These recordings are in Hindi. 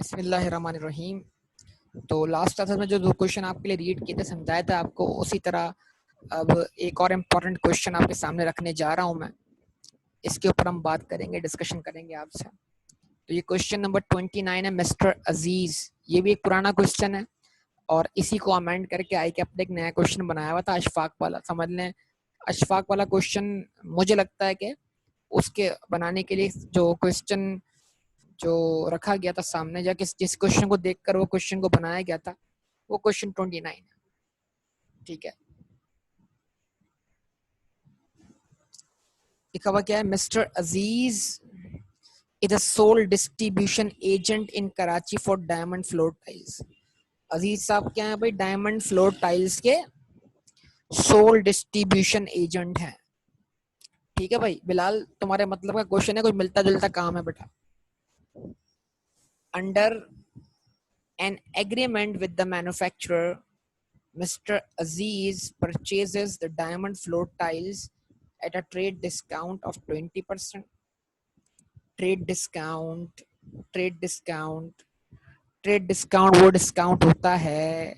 बिस्मिल्लाहिर्रहमानिर्रहीम। तो लास्ट क्लास में जो दो क्वेश्चन आपके लिए रीड किए थे, समझाया था आपको, उसी तरह अब एक और इम्पोर्टेंट क्वेश्चन आपके सामने रखने जा रहा हूं मैं। इसके ऊपर हम बात करेंगे, डिस्कशन करेंगे आपसे। तो ये क्वेश्चन नंबर 29 है, मिस्टर अजीज। ये भी एक पुराना क्वेश्चन है और इसी को अमेंड करके आई कैप ने एक नया क्वेश्चन बनाया हुआ था, अशफाक वाला। समझ लें, अशफाक वाला क्वेश्चन मुझे लगता है कि उसके बनाने के लिए जो क्वेश्चन जो रखा गया था सामने, या जिस क्वेश्चन को देखकर वो क्वेश्चन को बनाया गया था, वो क्वेश्चन 29 है। ठीक है, लिखा हुआ क्या है? Mister Aziz is a sole distribution agent in Karachi for diamond floor tiles. Aziz साहब क्या है भाई? डायमंड फ्लोर टाइल्स के सोल डिस्ट्रीब्यूशन एजेंट हैं। ठीक है भाई बिलाल, तुम्हारे मतलब का क्वेश्चन है, कुछ मिलता जुलता काम है बेटा। Under an agreement with the manufacturer, Mr. Aziz purchases the diamond floor tiles at a trade discount of 20%. Trade discount, trade discount, trade discount वो डिस्काउंट होता है,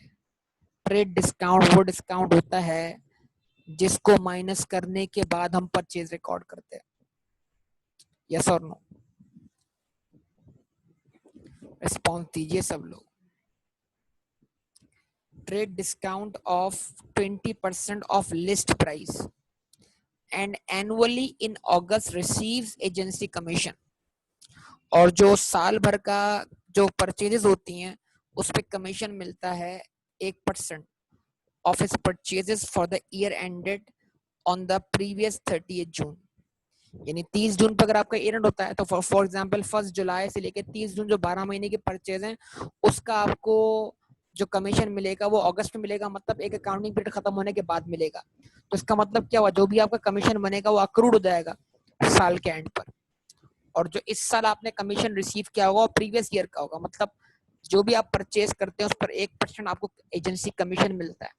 ट्रेड डिस्काउंट वो डिस्काउंट होता है जिसको माइनस करने के बाद हम परचेज रिकॉर्ड करते हैं। यस और नो? रिस्पॉन्स दीजिए सब लोग। Trade discount of 20% of list price and annually in August receives agency commission। और जो साल भर का जो परचेजेस होती हैं उस पे कमीशन मिलता है 1% ऑफ इस purchases for the year ended on the previous 30 जून। यानी 30 जून पर अगर आपका ईयर एंड होता है तो फॉर एग्जांपल 1 जुलाई से लेकर 30 जून जो 12 महीने के परचेज हैं, उसका आपको जो कमीशन मिलेगा वो अगस्त में मिलेगा, मतलब एक अकाउंटिंग पीरियड खत्म होने के बाद मिलेगा। तो इसका मतलब क्या हुआ? जो भी आपका कमीशन बनेगा वो अक्रूड हो जाएगा साल के एंड पर, और जो इस साल आपने कमीशन रिसीव किया होगा वो प्रीवियस ईयर का होगा। मतलब जो भी आप परचेज करते हैं उस पर 1% आपको एजेंसी कमीशन मिलता है।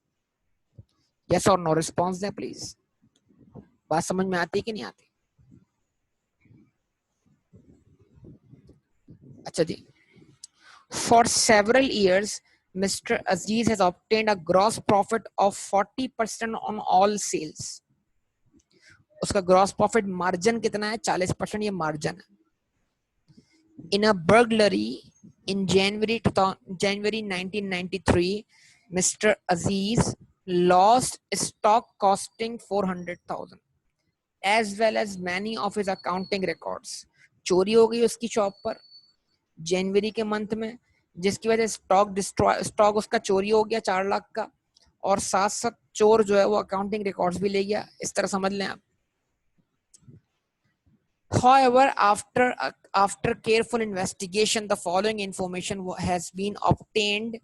यस और नो? रिस्पॉन्स दें प्लीज। बात समझ में आती है कि नहीं आती? अच्छा जी। For several years, Mr. Aziz has obtained a gross profit of 40% on all sales. उसका ग्रॉस प्रॉफिट मार्जिन कितना है? 40%। ये मार्जिन है। In a burglary in January 1993, Mr. Aziz lost stock costing 400,000 as well as many of his accounting records. चोरी हो गई उसकी शॉप पर जनवरी के मंथ में, जिसकी वजह से स्टॉक उसका चोरी हो गया 4 लाख का, और साथ साथ चोर जो है वो अकाउंटिंग रिकॉर्ड्स भी ले गया। इस तरह समझ लें आप। However, after careful investigation, the following information has been obtained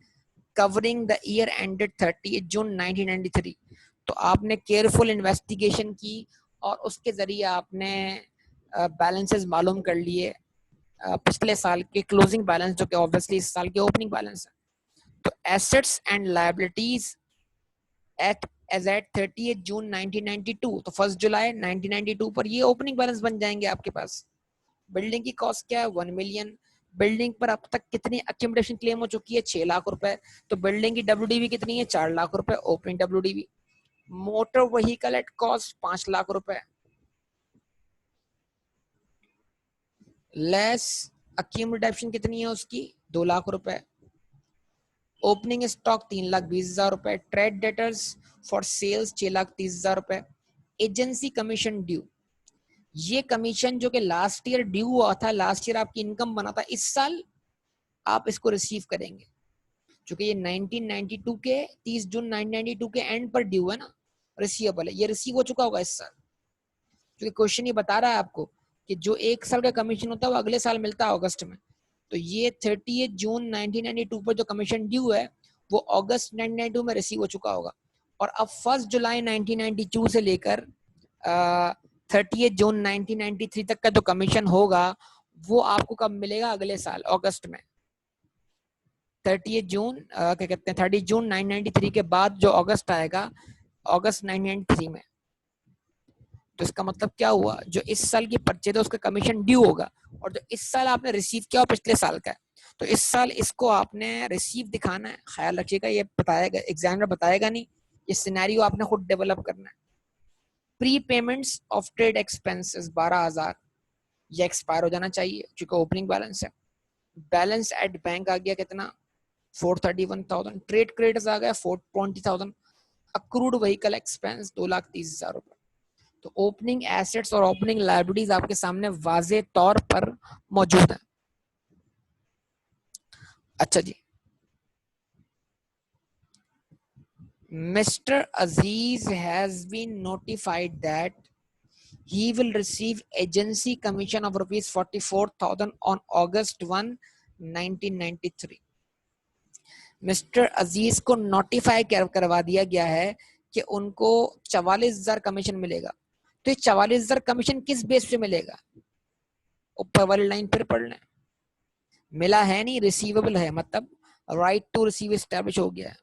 covering the year ended 30th June 1993। तो आपने केयरफुल इन्वेस्टिगेशन की और उसके जरिए आपने बैलेंसेस मालूम कर लिए, पिछले साल के क्लोजिंग बैलेंस जो कि ऑब्वियसली इस साल के ओपनिंग बैलेंस है। तो assets and liabilities as at 30th June 1992, तो 1 जुलाई 1992 पर ये ओपनिंग बैलेंस बन जाएंगे आपके पास। बिल्डिंग की कॉस्ट क्या है? 1 मिलियन। बिल्डिंग पर अब तक कितनी अक्यूमुलेशन क्लेम हो चुकी है? 6 लाख रुपए। तो बिल्डिंग की WDV कितनी है? 4 लाख रुपए opening WDV। Motor vehicle at cost 5 lakh रुपए लेस अक्यूमुलेशन कितनी है उसकी? 2 लाख रुपए। ओपनिंग स्टॉक 3,20,000 रुपए। ट्रेड डेटर्स फॉर सेल्स 6,30,000 रुपए। एजेंसी कमीशन ड्यू, ये कमीशन जो कि लास्ट ईयर ड्यू हुआ था, लास्ट ईयर आपकी इनकम बना था, इस साल आप इसको रिसीव करेंगे, क्योंकि ये 1992 के 30 जून 1992 के एंड पर ड्यू है ना, रिसीवेबल है। ये रिसीव हो चुका होगा इस साल, क्योंकि क्वेश्चन ये बता रहा है आपको कि जो एक साल का कमीशन होता है वो अगले साल मिलता है अगस्त में। तो ये 30 जून 1992 पर जो कमीशन ड्यू है वो अगस्त 1992 में रिसीव हो चुका होगा। और अब 1 जुलाई 1992 से लेकर 30 जून 1993 तक का जो कमीशन होगा वो आपको कब मिलेगा? अगले साल अगस्त में। 30 जून क्या कहते हैं 30 जून 1993 के बाद जो अगस्त आएगा, अगस्त 1993 में। तो इसका मतलब क्या हुआ? जो इस साल की परचेज है उसका कमीशन ड्यू होगा, और जो इस साल आपने रिसीव किया पिछले साल का है। तो इस साल इसको आपने रिसीव दिखाना है, ख्याल रखिएगा, ये बताएगा एग्जामिनर, बताएगा नहीं, ये सिनेरियो आपने खुद डेवलप करना है। Pre payments of trade expenses 12,000, ये एक्सपायर हो जाना चाहिए क्योंकि ओपनिंग बैलेंस है। बैलेंस एट बैंक आ गया कितना, 431,000। ट्रेड क्रेडिट्स आ गया 420,000। अक्रूड व्हीकल एक्सपेंस 2,30,000 रुपए। तो ओपनिंग एसेट्स और ओपनिंग लायबिलिटीज आपके सामने वाजे तौर पर मौजूद है। अच्छा जी, Mr. Aziz has been notified that he will receive agency commission of rupees 44,000 on August 1, 1993. Mister अजीज को नोटिफाई करवा दिया गया है कि उनको 44,000 कमीशन मिलेगा। तो ये 44,000 कमीशन किस बेस पे मिलेगा, ऊपर वाली लाइन फिर पढ़ लें। मिला है नहीं, रिसीवेबल है, मतलब राइट टू रिसीव एस्टैब्लिश हो गया है।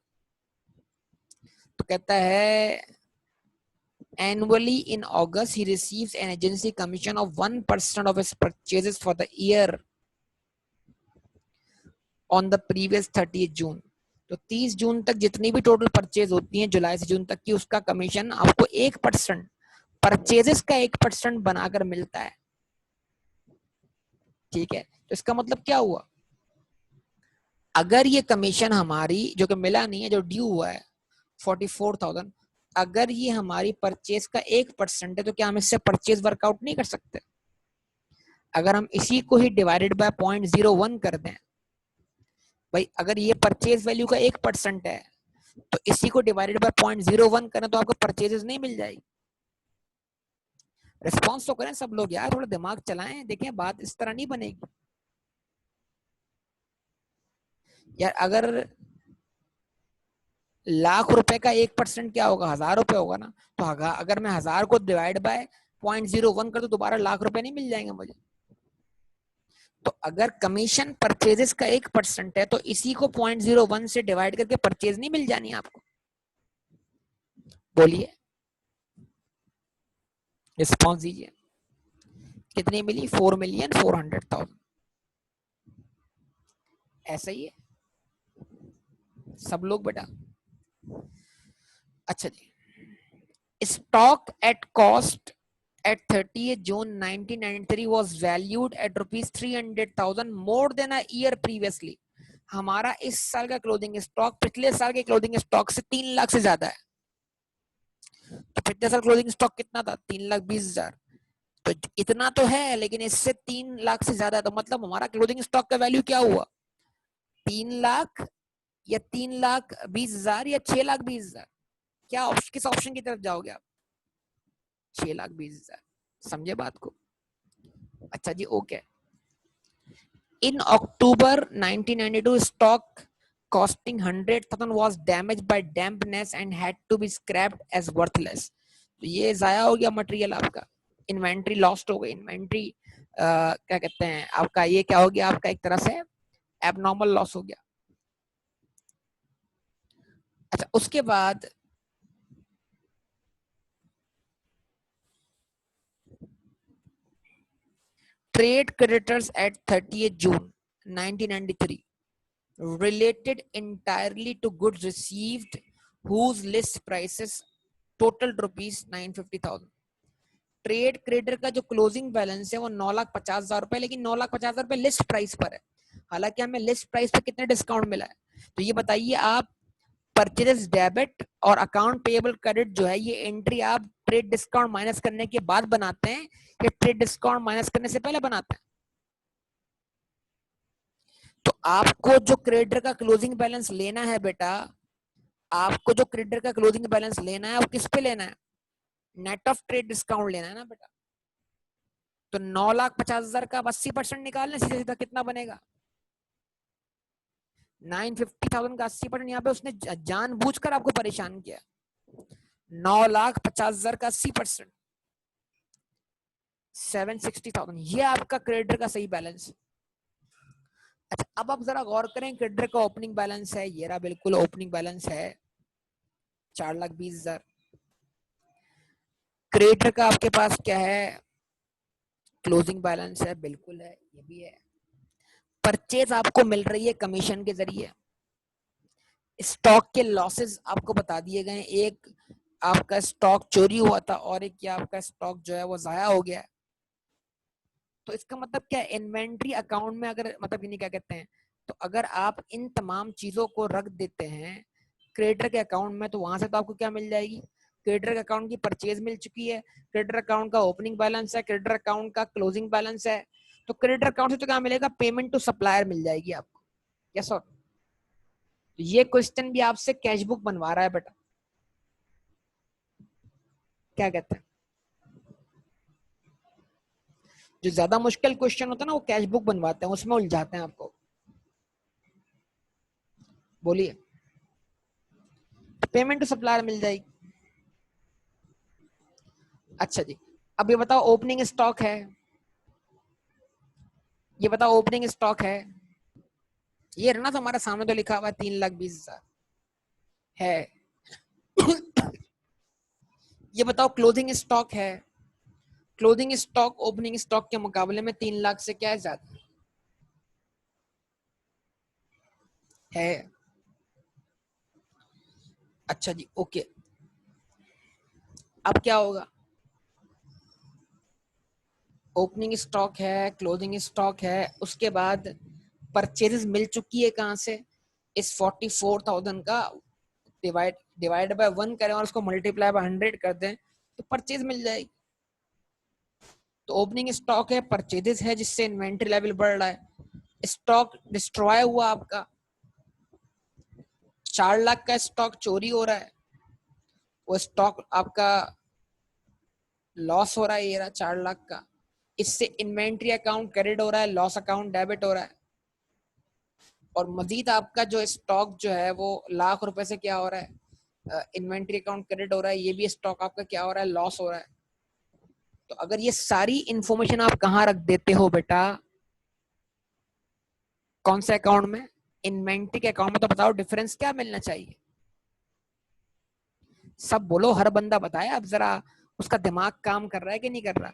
तो कहता है annually in August he receives an agency commission of 1% of his purchases for the year on the previous 30th June. तो 30 जून तक जितनी भी टोटल परचेज होती हैं जुलाई से जून तक की, उसका कमीशन आपको 1% परचेजेस का 1% बनाकर मिलता है। ठीक है, तो इसका मतलब क्या हुआ, अगर ये कमीशन हमारी जो कि मिला नहीं है, जो ड्यू हुआ है 44,000, अगर ये हमारी परचेज का 1% है तो क्या हम इससे परचेज वर्कआउट नहीं कर सकते? अगर हम इसी को ही डिवाइडेड बाय 0.01 कर दें, भाई अगर ये परचेज वैल्यू का 1% है तो इसी को डिवाइडेड बाय 0.01 करें तो आपको परचेजेस नहीं मिल जाएगी। रिस्पॉन्स तो करें सब लोग यार, थोड़ा दिमाग चलाएं, देखें बात इस तरह नहीं बनेगी यार। अगर लाख रुपए का 1% क्या होगा, 1,000 रुपए होगा ना। तो अगर मैं 1,000 को डिवाइड बाय 0.01 कर तो दोबारा लाख रुपए नहीं मिल जाएंगे मुझे। तो अगर कमीशन परचेजेस का 1% है तो इसी को 0.01 से डिवाइड करके परचेज नहीं मिल जानी आपको? बोलिए, रिस्पॉन्स दीजिए। कितनी मिली, 4,400,000। ऐसा ही है सब लोग बेटा। अच्छा जी, stock at cost at 30th June 1993 was valued at rupees 300,000 more than a year previously. हमारा इस साल का क्लोजिंग स्टॉक पिछले साल के क्लोजिंग स्टॉक से 3 लाख से ज्यादा है। तो पिछले साल क्लोजिंग स्टॉक कितना था, 3,20,000। तो इतना तो है, लेकिन इससे 3 लाख से ज्यादा है। तो मतलब हमारा क्लोजिंग स्टॉक का वैल्यू क्या हुआ, 3 लाख या 3,20,000 या 6,20,000? क्या किस ऑप्शन की तरफ जाओगे आप? 6,20,000। समझे बात को? अच्छा जी, okay. In October 1992, stock costing 100,000 was damaged by dampness and had to be scrapped as worthless. तो ये जाया हो गया मटेरियल आपका, इन्वेंट्री लॉस्ट हो गई। इन्वेंट्री क्या कहते हैं आपका, ये क्या हो गया आपका, एक तरह से एबनॉर्मल लॉस हो गया। अच्छा, उसके बाद trade creditors at 30th June 1993 related entirely to goods received whose list prices totaled rupees 950,000। Trade creditor का जो क्लोजिंग बैलेंस है वो 9,50,000 रुपए, लेकिन 9,50,000 रुपए लिस्ट प्राइस पर है। हालांकि हमें लिस्ट प्राइस पे कितने डिस्काउंट मिला है। तो ये बताइए आप, परचेज डेबिट और अकाउंट पेएबल क्रेडिट जो है, ये एंट्री आप ट्रेड डिस्काउंट माइनस करने के बाद बनाते हैं या ट्रेड डिस्काउंट माइनस करने से पहले बनाते हैं? तो आपको जो क्रेडिटर का क्लोजिंग बैलेंस लेना है बेटा, आपको जो क्रेडिटर का क्लोजिंग बैलेंस लेना है वो किस पे लेना है, नेट ऑफ ट्रेड डिस्काउंट लेना है ना बेटा। तो 9,50,000 का 80% निकालने सीधा सीधा कितना बनेगा, 950,000 का 80%। यहाँ पे उसने जानबूझकर आपको परेशान किया। 9,50,000 का 80%, 760,000, ये आपका क्रेडिटर का सही बैलेंस। अच्छा, अब आप जरा गौर करें, क्रेडिटर का ओपनिंग बैलेंस है ये रहा, बिल्कुल ओपनिंग बैलेंस है 4,20,000। क्रेडिटर का आपके पास क्या है, क्लोजिंग बैलेंस है, बिल्कुल है, ये भी है। परचेज आपको मिल रही है कमीशन के जरिए, स्टॉक के लॉसेस आपको बता दिए गए, एक आपका स्टॉक चोरी हुआ था और एक क्या आपका स्टॉक जो है वो जाया हो गया। तो इसका मतलब क्या है, इन्वेंट्री अकाउंट में अगर मतलब नहीं क्या कहते हैं, तो अगर आप इन तमाम चीजों को रख देते हैं क्रेडिटर के अकाउंट में, तो वहां से तो आपको क्या मिल जाएगी, क्रेडिटर के अकाउंट की परचेज मिल चुकी है, क्रेडिटर अकाउंट का ओपनिंग बैलेंस है, क्रेडिटर अकाउंट का क्लोजिंग बैलेंस है, तो क्रेडिटर अकाउंट से तो क्या मिलेगा, पेमेंट टू सप्लायर मिल जाएगी आपको। यस और ये क्वेश्चन भी आपसे कैश बुक बनवा रहा है बेटा, क्या कहते हैं। जो ज्यादा मुश्किल क्वेश्चन होता है ना वो कैश बुक बनवाते हैं, उसमें उलझाते हैं आपको। बोलिए, पेमेंट टू सप्लायर मिल जाएगी। अच्छा जी, अब ये बताओ ओपनिंग स्टॉक है, ये बताओ ओपनिंग स्टॉक है, ये ना तुम्हारे सामने तो लिखा हुआ है 3,20,000 है। ये बताओ क्लोजिंग स्टॉक है, क्लोजिंग स्टॉक ओपनिंग स्टॉक के मुकाबले में 3 लाख से क्या है, ज्यादा है। अच्छा जी, ओके। अब क्या होगा, ओपनिंग स्टॉक है, क्लोजिंग स्टॉक है, उसके बाद परचेजेस मिल चुकी है कहां से, इस 44,000 का डिवाइड डिवाइड बाय 1 करें और उसको मल्टीप्लाई बाय 100 कर दें तो परचेज मिल जाएगी। तो ओपनिंग स्टॉक है, परचेजेस है जिससे इन्वेंट्री लेवल बढ़ रहा है, स्टॉक डिस्ट्रॉय हुआ आपका, 4 लाख का स्टॉक चोरी हो रहा है, वो स्टॉक आपका लॉस हो रहा है, ये रहा 4 लाख का, इससे इन्वेंट्री अकाउंट क्रेडिट हो रहा है, लॉस अकाउंट डेबिट हो रहा है, और मजीद आपका जो स्टॉक जो है वो लाख रुपए से क्या हो रहा है, इन्वेंट्री अकाउंट क्रेडिट हो रहा है, ये भी स्टॉक आपका क्या हो रहा है, लॉस हो रहा है। तो अगर ये सारी इंफॉर्मेशन आप कहाँ रख देते हो बेटा, कौन से अकाउंट में, इन्वेंट्री के अकाउंट में, तो बताओ डिफरेंस क्या मिलना चाहिए, सब बोलो, हर बंदा बताए, अब जरा उसका दिमाग काम कर रहा है कि नहीं कर रहा।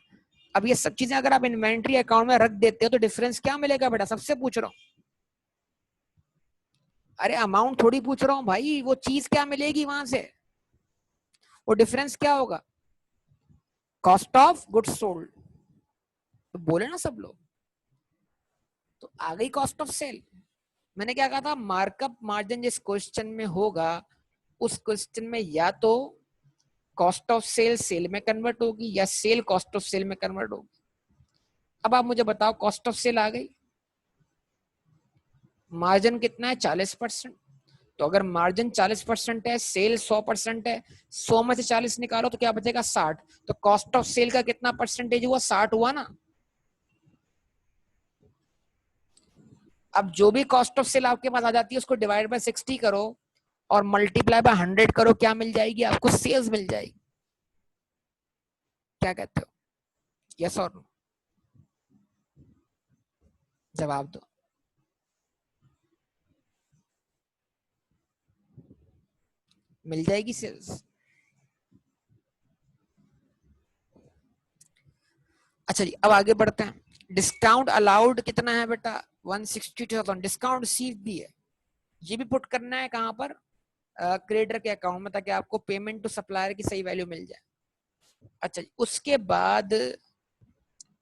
अब ये सब चीजें अगर आप इन्वेंट्री अकाउंट में रख देते हो तो डिफरेंस क्या मिलेगा बेटा, सबसे पूछ रहा हूँ। अरे अमाउंट थोड़ी पूछ रहा हूँ भाई, वो चीज क्या मिलेगी वहां से, वो डिफरेंस क्या होगा, कॉस्ट ऑफ गुड्स सोल्ड। तो बोले ना सब लोग, तो आ गई कॉस्ट ऑफ सेल। मैंने क्या कहा था, मार्कअप मार्जिन जिस क्वेश्चन में होगा उस क्वेश्चन में या तो कॉस्ट ऑफ सेल सेल में कन्वर्ट होगी या सेल कॉस्ट ऑफ सेल में कन्वर्ट होगी। अब आप मुझे बताओ, कॉस्ट ऑफ सेल आ गई, मार्जिन कितना है 40%, तो अगर मार्जिन 40% है, सेल 100% है, 100 में से 40 निकालो तो क्या बचेगा 60, तो कॉस्ट ऑफ सेल का कितना परसेंटेज हुआ, 60 हुआ ना। अब जो भी कॉस्ट ऑफ सेल आपके पास आ जाती है उसको डिवाइड बाय 60 करो और मल्टीप्लाई बाय 100 करो, क्या मिल जाएगी आपको, सेल्स मिल जाएगी। क्या कहते हो, यस और नो, जवाब दो। मिल जाएगी सेल्स। अच्छा जी, अब आगे बढ़ते हैं। डिस्काउंट अलाउड कितना है बेटा, 162,000, डिस्काउंट रिसीव भी है, ये भी पुट करना है कहां पर, क्रेडिटर के अकाउंट में, ताकि आपको पेमेंट टू सप्लायर की सही वैल्यू मिल जाए। अच्छा जी, उसके बाद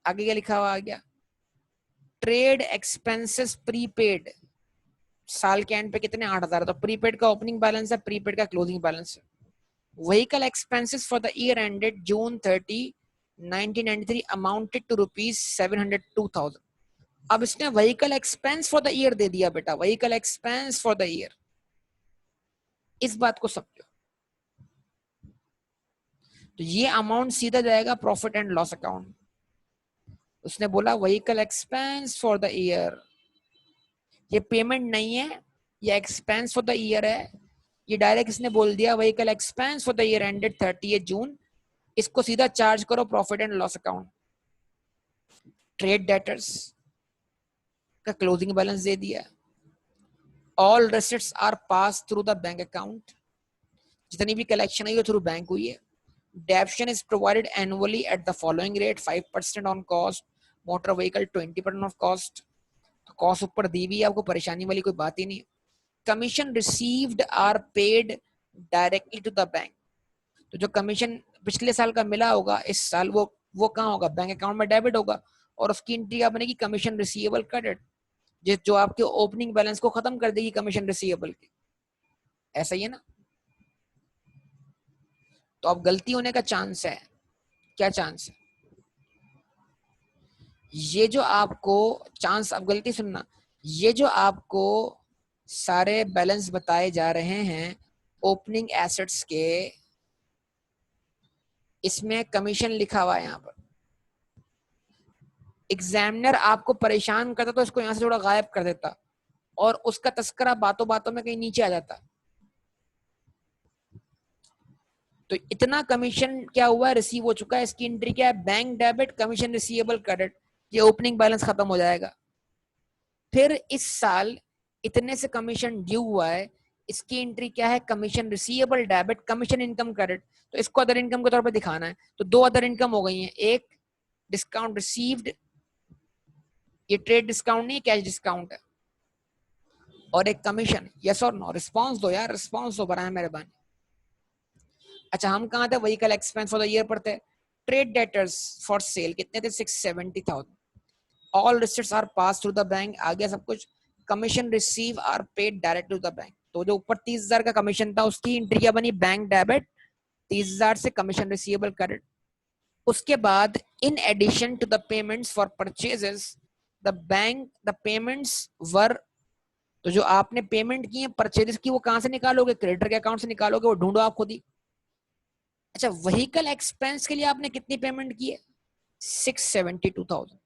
आगे क्या लिखा हुआ आ गया, ट्रेड एक्सपेंसेस प्रीपेड, साल के एंड पे कितने, 8,000, तो प्रीपेड का ओपनिंग बैलेंस है, प्रीपेड का क्लोजिंग बैलेंस है। Vehicle expenses for the year ended June 30, 1993 amounted to ₹702,000। अब इसने vehicle expense for the year दे दिया बेटा, vehicle expense for the year, इस बात को समझो। तो ये अमाउंट सीधा जाएगा प्रॉफिट एंड लॉस अकाउंट। उसने बोला vehicle expense for the year, ये पेमेंट नहीं है, ये एक्सपेंस फॉर द ईयर है, ये डायरेक्ट इसने बोल दिया vehicle expense for the year ended 30 जून, इसको सीधा चार्ज करो profit and loss account. Trade debtors का क्लोजिंग बैलेंस दे दिया, all receipts are pass through the bank account, जितनी भी कलेक्शन है वो थ्रू बैंक हुई है। Depreciation is provided annually at the following rate, 5% on cost, motor vehicle 20% of cost. Cost ऊपर दी हुई है, आपको परेशानी वाली कोई बात ही नहीं। Commission received or paid directly to the bank. तो जो कमीशन पिछले साल का मिला होगा इस साल वो कहाँ होगा, बैंक अकाउंट में डेबिट होगा, और उसकी एंट्री क्या बनेगी, कमीशन रिसीवेबल क्रेडिट, जो आपके ओपनिंग बैलेंस को खत्म कर देगी कमीशन रिसीवेबल की। ऐसा ही है ना। तो अब गलती होने का चांस है, क्या चांस है, ये जो आपको चांस, अब गलती सुनना, ये जो आपको सारे बैलेंस बताए जा रहे हैं ओपनिंग एसेट्स के, इसमें कमीशन लिखा हुआ है यहाँ पर। एग्जामिनर आपको परेशान करता तो इसको यहाँ से थोड़ा गायब कर देता और उसका तस्करा बातों बातों में कहीं नीचे आ जाता। तो इतना कमीशन क्या हुआ है, रिसीव हो चुका है, इसकी एंट्री क्या है, bank debit commission receivable credit, ये ओपनिंग बैलेंस खत्म हो जाएगा। फिर इस साल इतने से कमीशन ड्यू हुआ है, इसकी एंट्री क्या है, commission receivable debit commission income credit, तो इसको अदर इनकम के तौर पर दिखाना है। तो दो अदर इनकम हो गई हैं, एक डिस्काउंट रिसीव्ड, ये ट्रेड डिस्काउंट नहीं, कैश डिस्काउंट है, और एक कमीशन। यस और नो, रिस्पांस दो यार, रिस्पांस दो, बराए मेहरबानी। अच्छा हम कहाँ थे, vehicle expense for the year पर थे। ट्रेड डेटर्स फॉर सेल कितने थे, 670,000। All receipts are pass through the bank, आ गया सब कुछ। Commission receive are paid direct to the bank, तो जो ऊपर 30,000 का कमीशन था उसकी एंट्री क्या बनी, बैंक डेबिट 30,000 से कमीशन रिसीवेबल क्रेडिट। उसके बाद in addition to the payments for purchases the bank the payments were, तो जो आपने पेमेंट की है परचेज की वो कहां से निकालोगे, क्रेडिटर के अकाउंट से निकालोगे, वो ढूंढो आप खुद ही। अच्छा व्हीकल एक्सपेंस के लिए आपने कितनी पेमेंट की है, 672,000।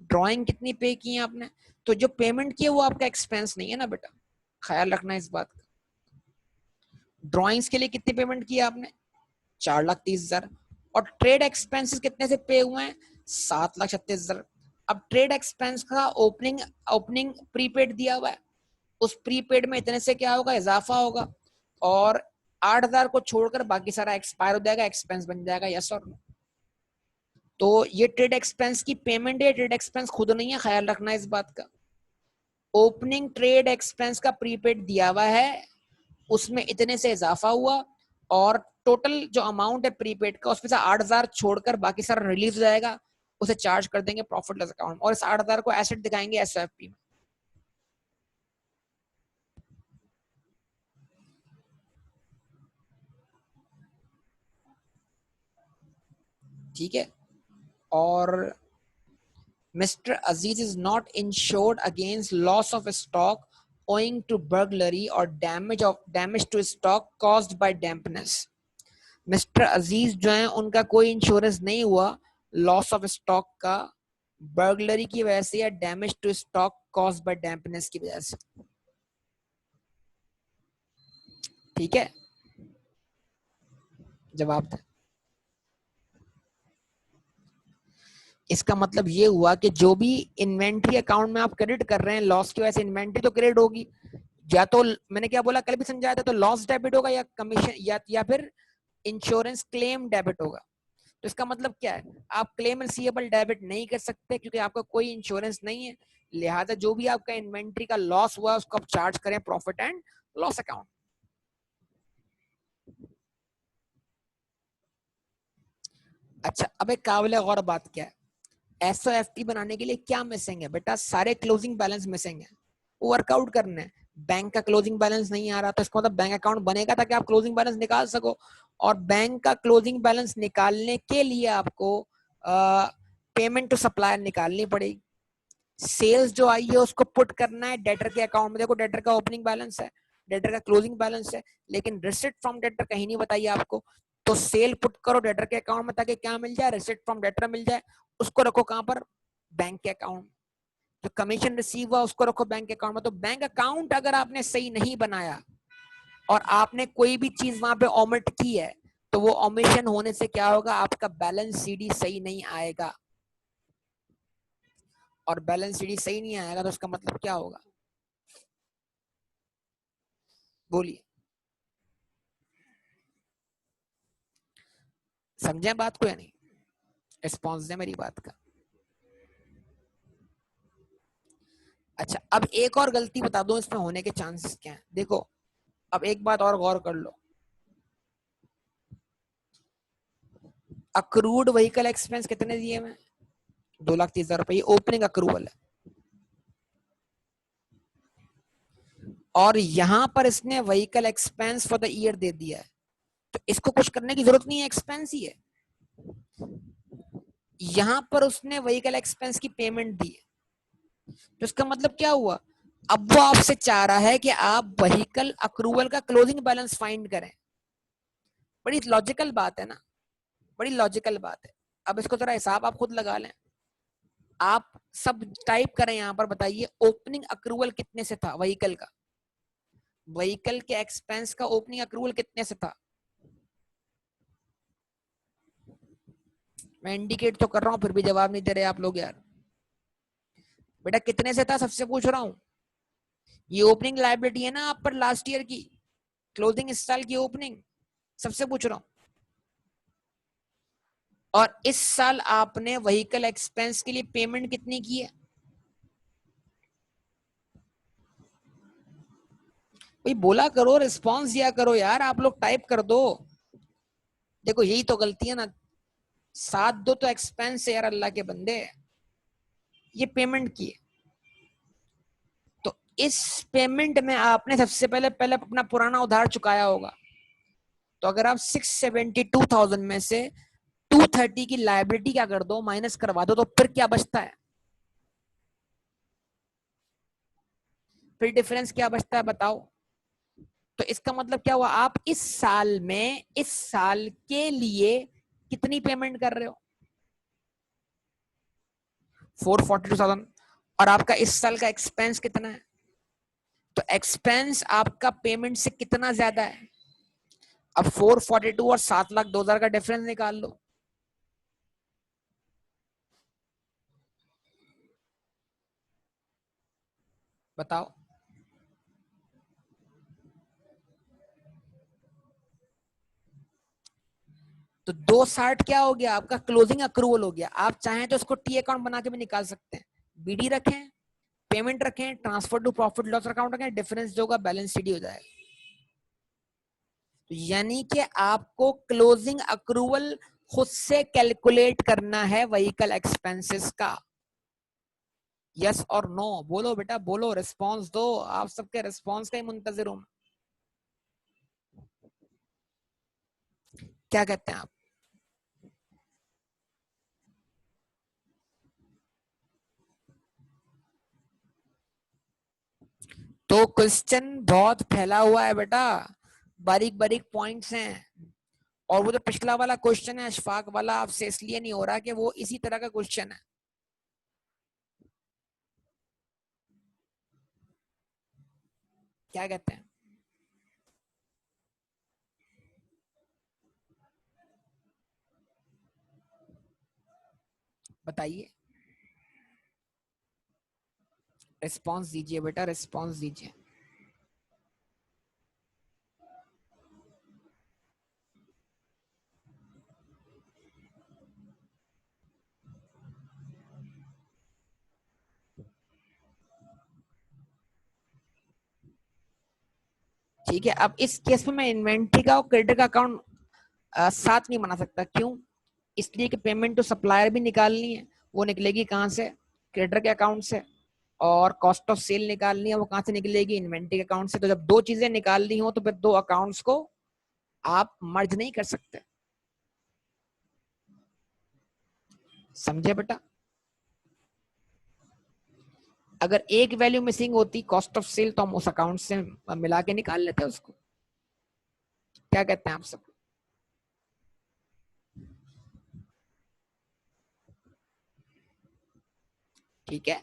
ड्राइंग कितनी पे की है आपने, तो जो पेमेंट की है वो आपका एक्सपेंस नहीं है ना बेटा, ख्याल रखना इस बात का। ड्राइंग्स के लिए कितनी पेमेंट की है आपने, 4,30,000। और ट्रेड एक्सपेंसेस कितने से पे हुए हैं, 7,36,000। अब ट्रेड एक्सपेंस का ओपनिंग ओपनिंग प्रीपेड दिया हुआ है, उस प्रीपेड में इतने से क्या होगा, इजाफा होगा, और 8,000 को छोड़कर बाकी सारा एक्सपायर हो जाएगा, एक्सपेंस बन जाएगा। यस और नो। तो ये ट्रेड एक्सपेंस की पेमेंट है, ट्रेड एक्सपेंस खुद नहीं है, ख्याल रखना इस बात का। ओपनिंग ट्रेड एक्सपेंस का प्रीपेड दिया हुआ है, उसमें इतने से इजाफा हुआ, और टोटल जो अमाउंट है प्रीपेड का उसमें से 8,000 छोड़कर बाकी सारा रिलीज हो जाएगा, उसे चार्ज कर देंगे प्रॉफिट लॉस अकाउंट, और इस 8,000 को एसेट दिखाएंगे एसओएफपी में। ठीक है। और Mr. Aziz is not insured against loss of stock owing to burglary or damage to stock caused by dampness. Mister Aziz जो है उनका कोई इंश्योरेंस नहीं हुआ लॉस ऑफ स्टॉक का, बर्गलरी की वजह से या damage to stock caused by dampness की वजह से। ठीक है, जवाब था। इसका मतलब ये हुआ कि जो भी इन्वेंट्री अकाउंट में आप क्रेडिट कर रहे हैं लॉस की वजह से, इन्वेंट्री तो क्रेडिट होगी, या तो मैंने क्या बोला कल भी समझाया था, तो लॉस डेबिट होगा, या कमीशन या फिर इंश्योरेंस क्लेम डेबिट होगा। तो इसका मतलब क्या है, आप क्लेम रिसीवेबल डेबिट नहीं कर सकते क्योंकि आपका कोई इंश्योरेंस नहीं है, लिहाजा जो भी आपका इन्वेंट्री का लॉस हुआ उसको आप चार्ज करें प्रॉफिट एंड लॉस अकाउंट। अच्छा अब एक काबिल गौर बात क्या है, एसओएफटी बनाने के लिए क्या मिसिंग है बेटा, सारे क्लोजिंग बैलेंस मिसिंग है, वो वर्कआउट करना है। बैंक का क्लोजिंग बैलेंस नहीं आ रहा तो इसका मतलब बैंक अकाउंट बनेगा ताकि आप क्लोजिंग बैलेंस निकाल सको, और बैंक का क्लोजिंग बैलेंस निकालने के लिए आपको पेमेंट टू सप्लायर निकालनी पड़ेगी। सेल्स जो आई है उसको पुट करना है डेटर के अकाउंट में, देखो डेटर का ओपनिंग बैलेंस है, डेटर का क्लोजिंग बैलेंस है, लेकिन रिसिट फ्रॉम डेटर कहीं नहीं बताइए आपको, तो सेल पुट करो डेटर के अकाउंट में ताकि क्या मिल जाए, रिसिट फ्रॉम डेटर मिल जाए, उसको रखो कहां पर, बैंक के अकाउंट। जो कमीशन रिसीव हुआ उसको रखो बैंक अकाउंट में। तो बैंक अकाउंट अगर आपने सही नहीं बनाया और आपने कोई भी चीज वहां पे ओमिट की है, तो वो ओमिशन होने से क्या होगा, आपका बैलेंस सीडी सही नहीं आएगा, और बैलेंस सीडी सही नहीं आएगा तो उसका मतलब क्या होगा, बोलिए, समझे बात को या नहीं, रिस्पॉन्स दे मेरी बात का। अच्छा, अब एक और गलती बता दो इसमें होने के चांसेस क्या हैं। देखो, अब एक बात और गौर कर लो, अक्रूड व्हीकल एक्सपेंस कितने दिए हुए? 2,30,000 रुपए, ये ओपनिंग अक्रूवल है। और यहां पर इसने vehicle expense for the year दे दिया है, तो इसको कुछ करने की जरूरत नहीं है, एक्सपेंस ही है। यहां पर उसने व्हीकल एक्सपेंस की पेमेंट दी है, तो इसका मतलब क्या हुआ? अब वो आपसे चाह रहा है कि आप व्हीकल अक्रूवल का क्लोजिंग बैलेंस फाइंड करें। बड़ी लॉजिकल बात है ना, बड़ी लॉजिकल बात है। अब इसको जरा हिसाब आप खुद लगा लें, आप सब टाइप करें यहां पर, बताइए ओपनिंग अक्रूवल कितने से था व्हीकल का, व्हीकल के एक्सपेंस का ओपनिंग अक्रूवल कितने से था? मैं इंडिकेट तो कर रहा हूं, फिर भी जवाब नहीं दे रहे आप लोग यार। बेटा कितने से था, सबसे पूछ रहा हूं। ये ओपनिंग लायबिलिटी है ना आप पर लास्ट ईयर की, क्लोजिंग इस साल की ओपनिंग, सबसे पूछ रहा हूं। और इस साल आपने व्हीकल एक्सपेंस के लिए पेमेंट कितनी की है? भाई बोला करो, रिस्पॉन्स दिया करो यार, आप लोग टाइप कर दो। देखो यही तो गलती है ना, साथ दो तो एक्सपेंस है यार, अल्लाह के बंदे, ये पेमेंट की है। तो इस पेमेंट में आपने सबसे पहले पहले अपना पुराना उधार चुकाया होगा। तो अगर आप 672,000 में से 230 की लायबिलिटी क्या कर दो, माइनस करवा दो, तो फिर क्या बचता है? फिर डिफरेंस क्या बचता है बताओ? तो इसका मतलब क्या हुआ, आप इस साल में, इस साल के लिए कितनी पेमेंट कर रहे हो? 442,000। और आपका इस साल का एक्सपेंस कितना है? तो एक्सपेंस आपका पेमेंट से कितना ज्यादा है? अब 442 और 7,02,000 का डिफरेंस निकाल लो, बताओ। तो 260 क्या हो गया आपका, क्लोजिंग अक्रूवल हो गया। आप चाहें तो इसको टी अकाउंट बना के भी निकाल सकते हैं, बीडी रखें, पेमेंट रखें, transfer to profit loss account रखें, डिफरेंस जो होगा बैलेंस शीट हो जाएगा। तो यानी कि आपको क्लोजिंग अक्रूवल खुद से कैलकुलेट करना है व्हीकल एक्सपेंसेस का। यस और नो बोलो बेटा, बोलो, रिस्पांस दो, आप सबके रिस्पांस का ही मुंतजिर हूं। क्या कहते हैं आप? तो क्वेश्चन बहुत फैला हुआ है बेटा, बारीक बारीक पॉइंट्स हैं। और वो जो पिछला वाला क्वेश्चन है अशफाक वाला, आपसे इसलिए नहीं हो रहा कि वो इसी तरह का क्वेश्चन है। क्या कहते हैं, बताइए, रिस्पांस दीजिए बेटा, रिस्पांस दीजिए। ठीक है, अब इस केस में मैं इन्वेंट्री का और क्रेडिट का अकाउंट साथ नहीं बना सकता। क्यों? इसलिए कि पेमेंट तो सप्लायर भी निकालनी है, वो निकलेगी कहाँ से? क्रेडिटर के अकाउंट से। और कॉस्ट ऑफ सेल निकालनी है, वो कहाँ से निकलेगी? इन्वेंट्री के अकाउंट से। तो जब दो चीजें निकालनी हो तो फिर दो अकाउंट्स को आप मर्ज नहीं कर सकते। समझे बेटा? अगर एक वैल्यू मिसिंग होती, कॉस्ट ऑफ सेल, तो हम उस अकाउंट से मिला के निकाल लेते हैं उसको। क्या कहते हैं आप सब? ठीक है,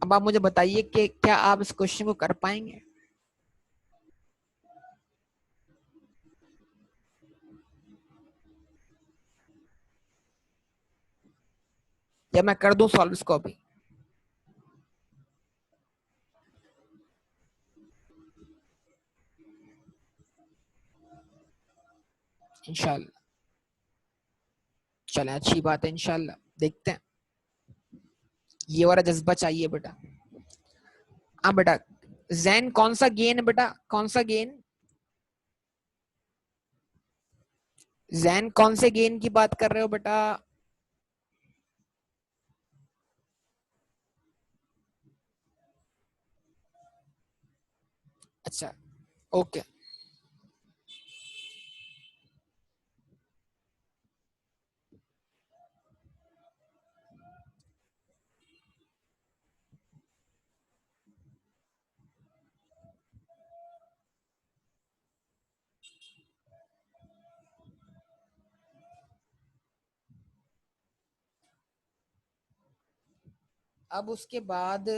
अब आप मुझे बताइए कि क्या आप इस क्वेश्चन को कर पाएंगे? या मैं कर दूं सॉल्व इसको अभी? इंशाल्लाह। चले, अच्छी बात है, इंशाल्लाह देखते हैं। ये वाला जज्बा चाहिए बेटा। हाँ बेटा, जैन कौन सा गेन है बेटा, कौन सा गेन, जैन कौन से गेन की बात कर रहे हो बेटा? अच्छा, ओके। अब उसके बाद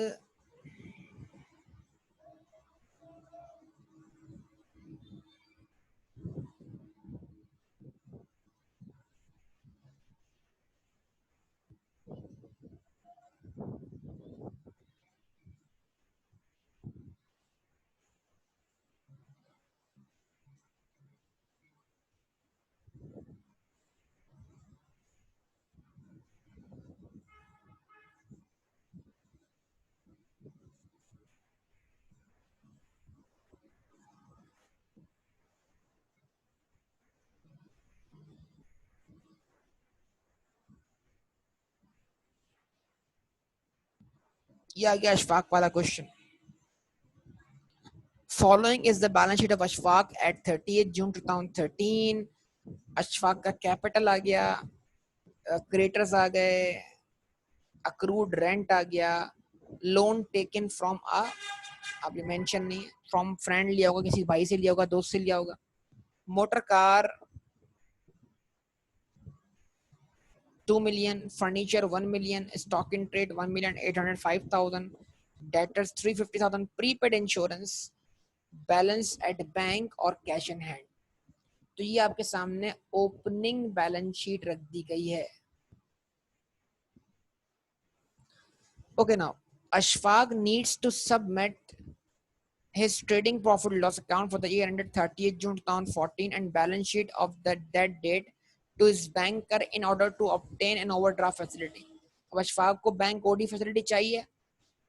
ये आ गया अशफाक वाला question. Following is the balance sheet of Ashfaq at 30 June 2013। Ashfaq का कैपिटल आ गया, क्रेडिटर्स आ गए, अक्रूड रेंट आ गया, लोन टेकन फ्रॉम अ, अभी मेंशन नहीं है, फ्रॉम फ्रेंड लिया होगा, किसी भाई से लिया होगा, दोस्त से लिया होगा, motor car 2 million, furniture 1 million, stock in trade 1,805,000, debtors 350,000, prepaid insurance, balance at bank और कैश इन हैंड। तो ये आपके सामने ओपनिंग बैलेंस शीट रख दी गई है। Okay, now Ashfaq needs to submit his trading profit loss account for the year ended 30th June 2014 and balance sheet of that date to his banker in order to obtain an overdraft facility। अब अशफाक को बैंक ओडी फैसिलिटी चाहिए,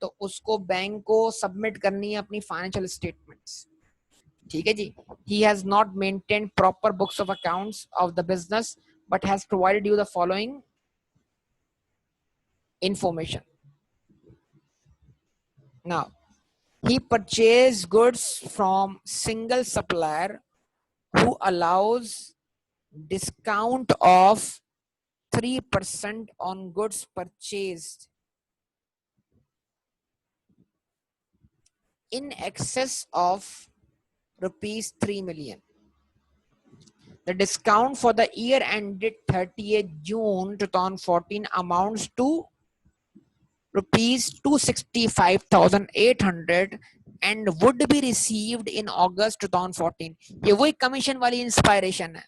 तो उसको बैंक को सबमिट करनी है अपनी फाइनेंशियल स्टेटमेंट्स। ठीक है जी। he has not maintained proper books of accounts of the business but has provided you the following information। now he purchased goods from single supplier who allows discount of 3% on goods purchased in excess of rupees 3 million। The discount for the year ended 30th June 2014 amounts to rupees 265,800 and would be received in August 2014। ये वही कमीशन वाली इंस्पायरेशन है।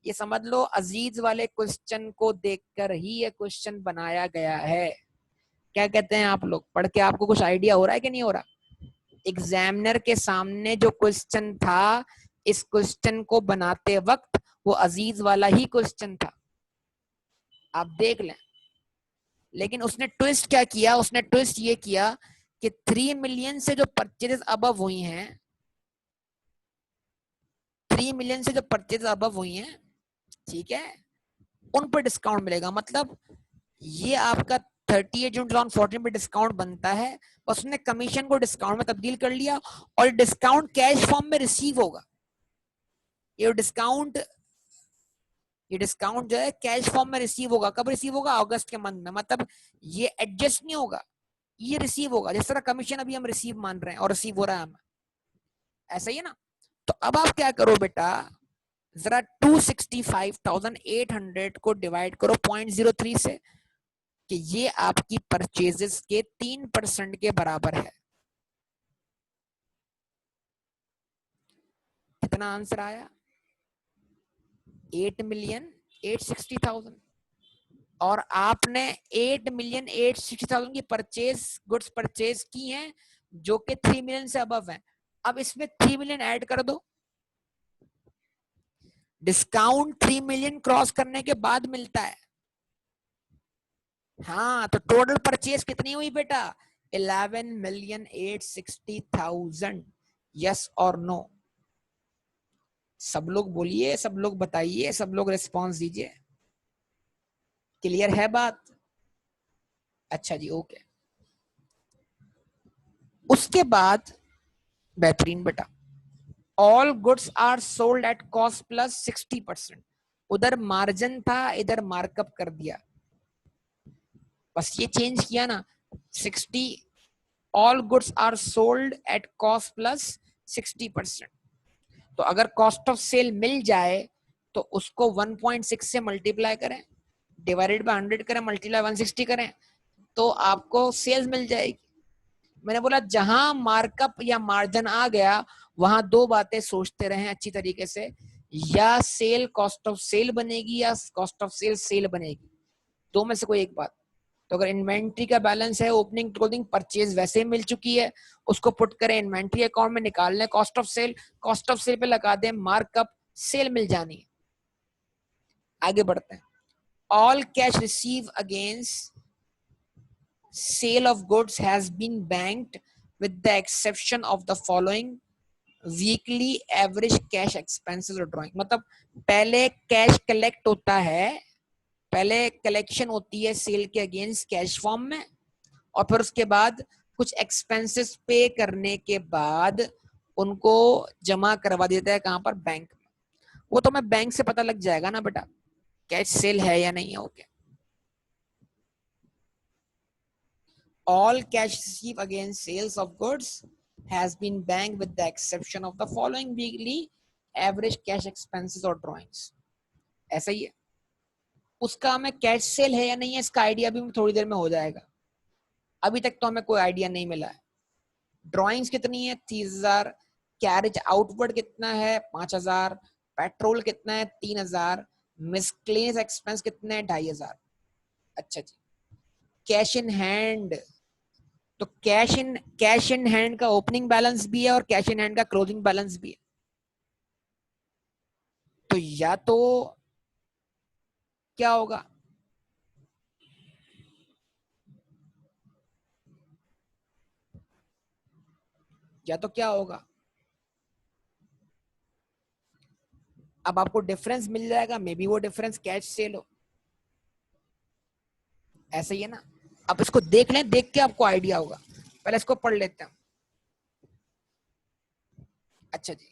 ये समझ लो अजीज वाले क्वेश्चन को देखकर ही ये क्वेश्चन बनाया गया है। क्या कहते हैं आप लोग? पढ़ के आपको कुछ आइडिया हो रहा है कि नहीं हो रहा? एग्जामिनर के सामने जो क्वेश्चन था, इस क्वेश्चन को बनाते वक्त वो अजीज वाला ही क्वेश्चन था, आप देख लें। लेकिन उसने ट्विस्ट क्या किया? उसने ट्विस्ट ये किया कि 3 मिलियन से जो परचेजेस अबव हुई हैं, 3 मिलियन से जो परचेज अबव हुई हैं, ठीक है, उन पर डिस्काउंट मिलेगा। मतलब ये आपका 30 जून 2014 पे डिस्काउंट बनता है, उसने कमीशन को डिस्काउंट में तब्दील कर लिया और डिस्काउंट कैश फॉर्म में रिसीव होगा। ये डिस्काउंट जो है कैश फॉर्म में रिसीव होगा। कब रिसीव होगा? अगस्त के मंथ में। मतलब ये एडजस्ट नहीं होगा, ये रिसीव होगा। जिस तरह कमीशन अभी हम रिसीव मान रहे हैं और रिसीव हो रहा है, हम ऐसा ही है ना। तो अब आप क्या करो बेटा, जरा 265,800 को डिवाइड करो 0.03 से, कि ये आपकी परचेजेस के 3% के बराबर है। कितना आंसर आया? 8,860,000। और आपने 8,860,000 की परचेज, गुड्स परचेज की हैं जो कि 3 मिलियन से अबव है। अब इसमें 3 मिलियन ऐड कर दो। डिस्काउंट 3 मिलियन क्रॉस करने के बाद मिलता है। हाँ, तो टोटल परचेज कितनी हुई बेटा? 11,860,000। यस और नो? सब लोग बोलिए, सब लोग बताइए, सब लोग रिस्पॉन्स दीजिए। क्लियर है बात? अच्छा जी, ओके। उसके बाद बेहतरीन बेटा, all goods are sold at cost plus 60%। उधर मार्जिन था, इधर मार्कअप कर दिया, बस ये चेंज किया ना। 60, all goods are sold at cost plus 60%। तो अगर कॉस्ट ऑफ सेल मिल जाए तो उसको 1.6 से मल्टीप्लाई करें, डिवाइडेड बाय 100 करें, मल्टीप्लाई 160 करें, तो आपको सेल्स मिल जाएगी। मैंने बोला जहां मार्कअप या मार्जिन आ गया वहां दो बातें सोचते रहें अच्छी तरीके से, या सेल कॉस्ट ऑफ सेल बनेगी या कॉस्ट ऑफ सेल सेल बनेगी, दो में से कोई एक बात। तो अगर इन्वेंट्री का बैलेंस है, ओपनिंग क्लोजिंग परचेज वैसे ही मिल चुकी है, उसको पुट करें इन्वेंट्री अकाउंट में, निकाल लें कॉस्ट ऑफ सेल पे लगा दें मार्कअप, सेल मिल जानी है। आगे बढ़ते हैं। All cash receive against sale of goods has been banked with the exception of the following: weekly average cash expenses और ड्रॉइंग। मतलब पहले कैश कलेक्ट होता है, पहले कलेक्शन होती है सेल के अगेंस्ट कैश फॉर्म में, और फिर उसके बाद कुछ एक्सपेंसेस पे करने के बाद उनको जमा करवा देता है कहां पर? बैंक में। वो तो मैं बैंक से पता लग जाएगा ना बेटा कैश सेल है या नहीं है। Okay. All cash received against sales of goods has been banked with the exception of the following: weekly average cash expenses or drawings। ऐसा ही है। उसका हमें कैश सेल है या नहीं है इसका आइडिया भी थोड़ी देर में हो जाएगा, अभी तक तो हमें कोई आइडिया नहीं मिला है। ड्रॉइंग्स कितनी है? 30,000। कैरेज आउटवर्ड कितना है? 5,000। पेट्रोल कितना है? 3,000। मिसक्लेनियस एक्सपेंस कितने हैं? 2,500। अच्छा जी। कैश इन हैंड, तो कैश इन हैंड का ओपनिंग बैलेंस भी है और कैश इन हैंड का क्लोजिंग बैलेंस भी है। तो क्या होगा? या तो क्या होगा? अब आपको डिफरेंस मिल जाएगा, मे बी वो डिफरेंस कैश सेल हो। ऐसे ही है ना? अब इसको देख लें, देख के आपको आइडिया होगा। पहले इसको पढ़ लेते हैं। अच्छा जी।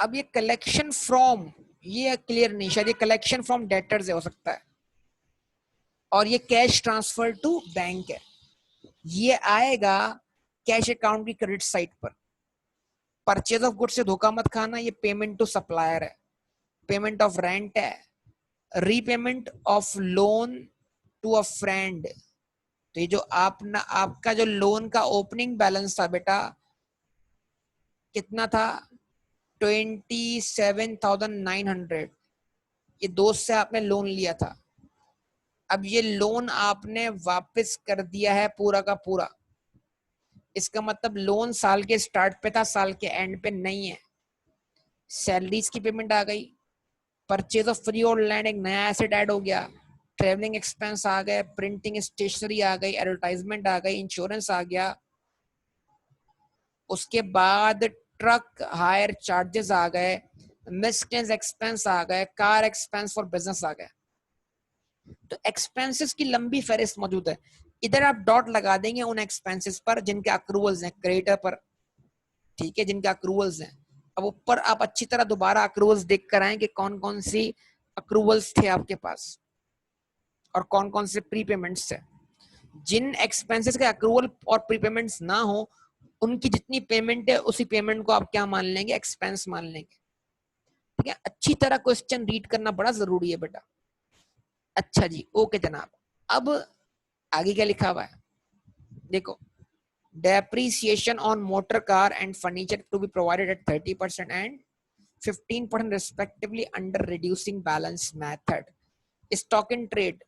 अब ये कलेक्शन फ्रॉम, ये क्लियर नहीं, शायद ये कलेक्शन फ्रॉम डेटर्स हो सकता है, और ये कैश ट्रांसफर टू बैंक है। ये आएगा कैश अकाउंट की क्रेडिट साइड पर। परचेज ऑफ गुड्स से धोखा मत खाना, ये पेमेंट टू सप्लायर है, पेमेंट ऑफ रेंट है, repayment of loan to a friend. तो ये जो आपका जो लोन का ओपनिंग बैलेंस था बेटा, कितना था? 27,900। ये दोस्त से आपने लोन लिया था, अब ये लोन आपने वापस कर दिया है पूरा का पूरा। इसका मतलब लोन साल के स्टार्ट पे था, साल के एंड पे नहीं है। सैलरीज की पेमेंट आ गई, परचेज ऑफ फ्री और लैंड एक नया एसेट ऐड हो गया, ट्रेवलिंग एक्सपेंस आ गए, प्रिंटिंग स्टेशनरी आ गई, एडवर्टाइजमेंट आ गई, इंश्योरेंस आ गया। उसके बाद ट्रक हायर चार्जेस आ गए, मिसटेंस एक्सपेंस आ गए, कार एक्सपेंस फॉर बिजनेस आ गए। तो एक्सपेंसेस की लंबी फहरिस्त मौजूद है। इधर आप डॉट लगा देंगे उन एक्सपेंसेस पर जिनके अक्रूवल्स हैं, क्रेडिटर पर, ठीक है, जिनके अक्रूवल्स हैं। अब ऊपर आप अच्छी तरह दोबारा अक्रूवल्स देख कर आए कि कौन कौन सी अक्रूवल्स थे आपके पास और कौन कौन से प्रीपेमेंट्स थे। जिन एक्सपेंसेस के अक्रूवल और प्रीपेमेंट्स ना हो, उनकी जितनी पेमेंट है उसी पेमेंट को आप क्या मान लेंगे? एक्सपेंस मान लेंगे। ठीक है, अच्छी तरह क्वेश्चन रीड करना बड़ा जरूरी है बेटा। अच्छा जी, ओके जनाब। अब आगे क्या लिखा हुआ है देखो। Depreciation on motor car and furniture to be provided at 30% and 15% respectively under reducing balance method। Stock in trade।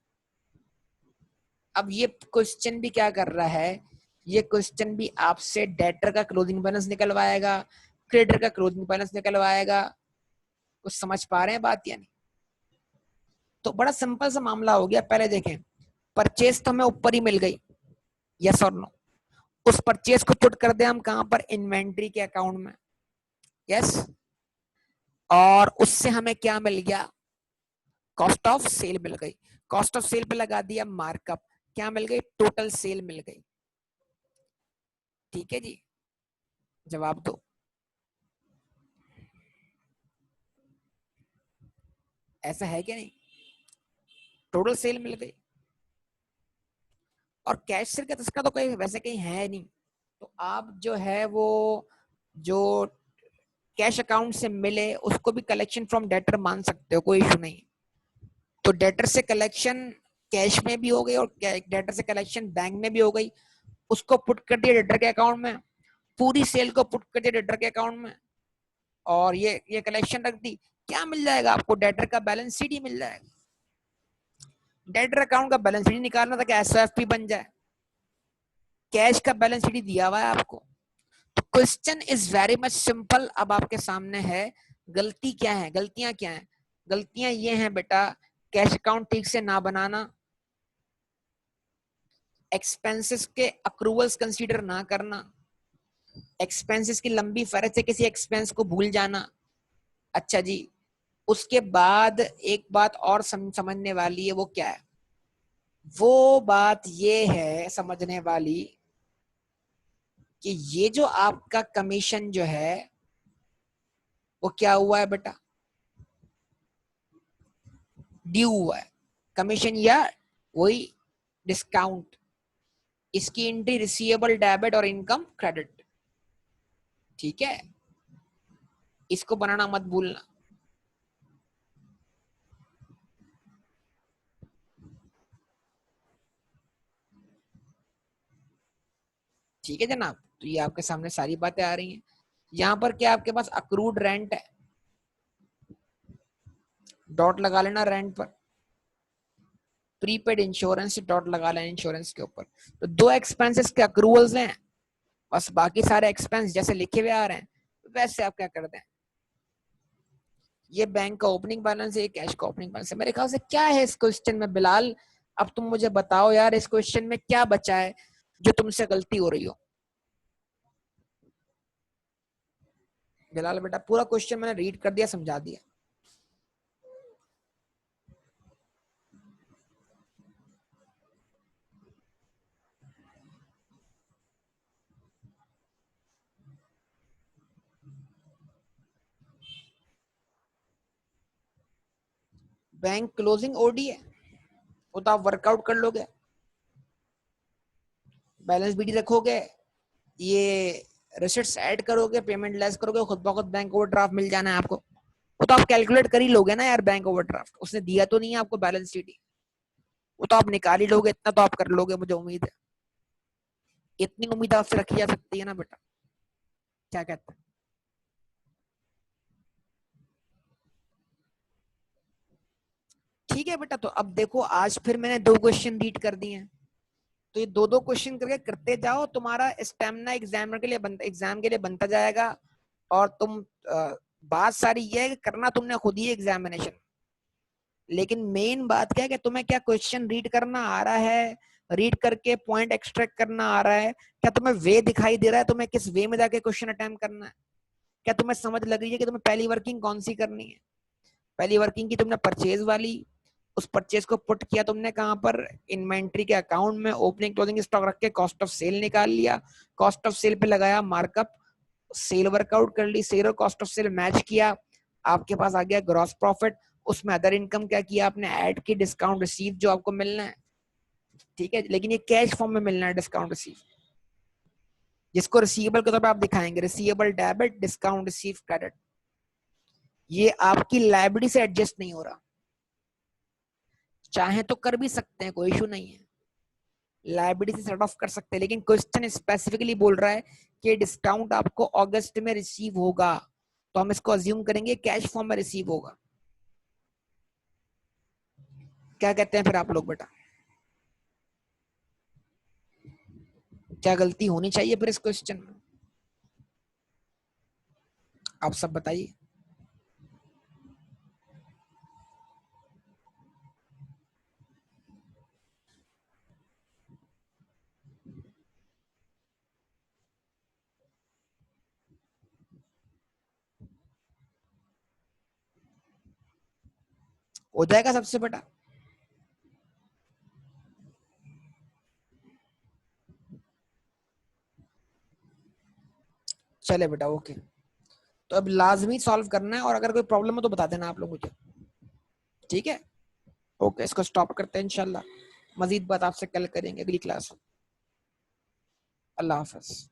अब ये क्वेश्चन भी क्या कर रहा है? ये क्वेश्चन भी आपसे डेटर का क्लोजिंग बैलेंस निकलवाएगा, क्रेडिटर का क्लोजिंग बैलेंस निकलवाएगा। कुछ समझ पा रहे हैं बात या नहीं? तो बड़ा सिंपल सा मामला हो गया। पहले देखें, परचेज तो हमें ऊपर ही मिल गई, यस और नो। उस परचेज को पुट कर दे हम कहां पर, इन्वेंट्री के अकाउंट में, यस। और उससे हमें क्या मिल गया, कॉस्ट ऑफ सेल मिल गई। कॉस्ट ऑफ सेल पे लगा दिया मार्कअप, क्या मिल गई, टोटल सेल मिल गई। ठीक है जी, जवाब दो। ऐसा है क्या नहीं, टोटल सेल मिल गई। और कैश सेल का तो इसका तो कोई वैसे कहीं है नहीं, तो आप जो है वो जो कैश अकाउंट से मिले उसको भी कलेक्शन फ्रॉम डेटर मान सकते हो, कोई इशू नहीं। तो डेटर से कलेक्शन कैश में भी हो गई और डेटर से कलेक्शन बैंक में भी हो गई। उसको पुट कर दिया डेटर के अकाउंट में, पूरी सेल को पुट कर दिया डेटर के अकाउंट में, और ये कलेक्शन रख दी। क्या मिल जाएगा आपको, डेटर का बैलेंस शीट ही मिल जाएगा। डेटर अकाउंट का बैलेंस शीट निकालना था कि एसओएफपी बन जाए, कैश का बैलेंस शीट दिया हुआ है आपको। तो question is very much simple. अब आपके सामने है गलती क्या है, गलतियां क्या है। गलतियां ये हैं बेटा, कैश अकाउंट ठीक से ना बनाना, एक्सपेंसेस के अक्रूवल्स कंसीडर ना करना, एक्सपेंसेस की लंबी फहरिस्त से किसी एक्सपेंस को भूल जाना। अच्छा जी, उसके बाद एक बात और समझने वाली है, वो क्या है, वो बात ये है समझने वाली कि ये जो आपका कमीशन जो है वो क्या हुआ है बेटा, ड्यू हुआ है। कमीशन या वही डिस्काउंट, इसकी एंट्री रिसीवेबल डेबिट और इनकम क्रेडिट। ठीक है, इसको बनाना मत भूलना। ठीक है जनाब, तो ये आपके सामने सारी बातें आ रही हैं। यहाँ पर क्या आपके पास अक्रूड रेंट है, डॉट लगा लेना रेंट पर। प्रीपेड इंश्योरेंस, डॉट लगा लेना इंश्योरेंस के ऊपर। तो दो एक्सपेंसेस के अक्रूवल्स हैं, बस बाकी सारे एक्सपेंस जैसे लिखे हुए आ रहे हैं वैसे आप क्या कर दें। ये बैंक का ओपनिंग बैलेंस है, ये कैश का ओपनिंग बैलेंस है। मेरे ख्याल से क्या है इस क्वेश्चन में बिलाल, अब तुम मुझे बताओ यार, इस क्वेश्चन में क्या बचा है जो तुमसे गलती हो रही हो। बिलाल बेटा, पूरा क्वेश्चन मैंने रीड कर दिया, समझा दिया। बैंक क्लोजिंग ओडी है, वो तो आप वर्कआउट कर लोगे, बैलेंस बीडी रखोगे, ये रिसिट्स ऐड करोगे, पेमेंट लेस करोगे, खुद ब खुद बैंक ओवरड्राफ्ट मिल जाना है आपको। वो तो आप कैलकुलेट कर ही लोगे ना यार, बैंक ओवरड्राफ्ट उसने दिया तो नहीं है आपको बैलेंस शीट, वो तो आप निकाल ही लोगे, इतना तो आप कर लोगे, मुझे उम्मीद है। इतनी उम्मीद आपसे रखी जा सकती है ना बेटा, क्या कहते हैं। ठीक है बेटा, तो अब देखो आज फिर मैंने दो क्वेश्चन रीड कर दिए हैं, तो ये दो दो क्वेश्चन करके करते जाओ, तुम्हारा स्टेमिना एग्जाम के लिए बनता जाएगा। और तुम बात सारी ये है कि करना तुमने खुद ही एग्जामिनेशन, लेकिन मेन बात क्या है कि तुम्हें क्या क्वेश्चन रीड करना आ रहा है, रीड करके पॉइंट एक्सट्रैक्ट करना आ रहा है, क्या तुम्हें वे दिखाई दे रहा है, तुम्हें किस वे में जाके क्वेश्चन अटेम्प्ट करना है, क्या तुम्हें समझ लग रही है कि तुम्हें पहली वर्किंग कौन सी करनी है। पहली वर्किंग की तुमने परचेज वाली, उस परचेज को पुट किया तुमने कहां पर, इन्वेंट्री के अकाउंट में, ओपनिंग क्लोजिंग स्टॉक रख के कॉस्ट ऑफ सेल निकाल लिया, कॉस्ट ऑफ सेल पे लगाया मार्कअप, सेल वर्कआउट कर ली, सेल और कॉस्ट ऑफ सेल मैच किया, आपके पास आ गया ग्रॉस प्रॉफिट। उसमें अदर इनकम क्या किया आपने, ऐड की डिस्काउंट रिसीव जो आपको मिलना है। ठीक है, लेकिन ये कैश फॉर्म में मिलना है डिस्काउंट रिसीव, जिसको रिसीवेबल के तौर पर आप दिखाएंगे, receivable debit, discount receive credit. ये आपकी लाइबिलिटी से एडजस्ट नहीं हो रहा, चाहे तो कर भी सकते हैं, कोई इशू नहीं है, लाइबिलिटी से सेट ऑफ कर सकते हैं, लेकिन क्वेश्चन स्पेसिफिकली बोल रहा है कि डिस्काउंट आपको अगस्त में रिसीव होगा, तो हम इसको अज्यूम करेंगे कैश फॉर्म में रिसीव होगा। क्या कहते हैं फिर आप लोग बेटा, क्या गलती होनी चाहिए फिर इस क्वेश्चन में, आप सब बताइए। हो जाएगा सबसे बेटा। चले बेटा ओके। तो अब लाजमी सॉल्व करना है, और अगर कोई प्रॉब्लम हो तो बता देना आप लोग मुझे, ठीक है। ओके, इसको स्टॉप करते हैं इंशाल्लाह। मजीद बात आपसे कल करेंगे अगली क्लास। अल्लाह हाफिज।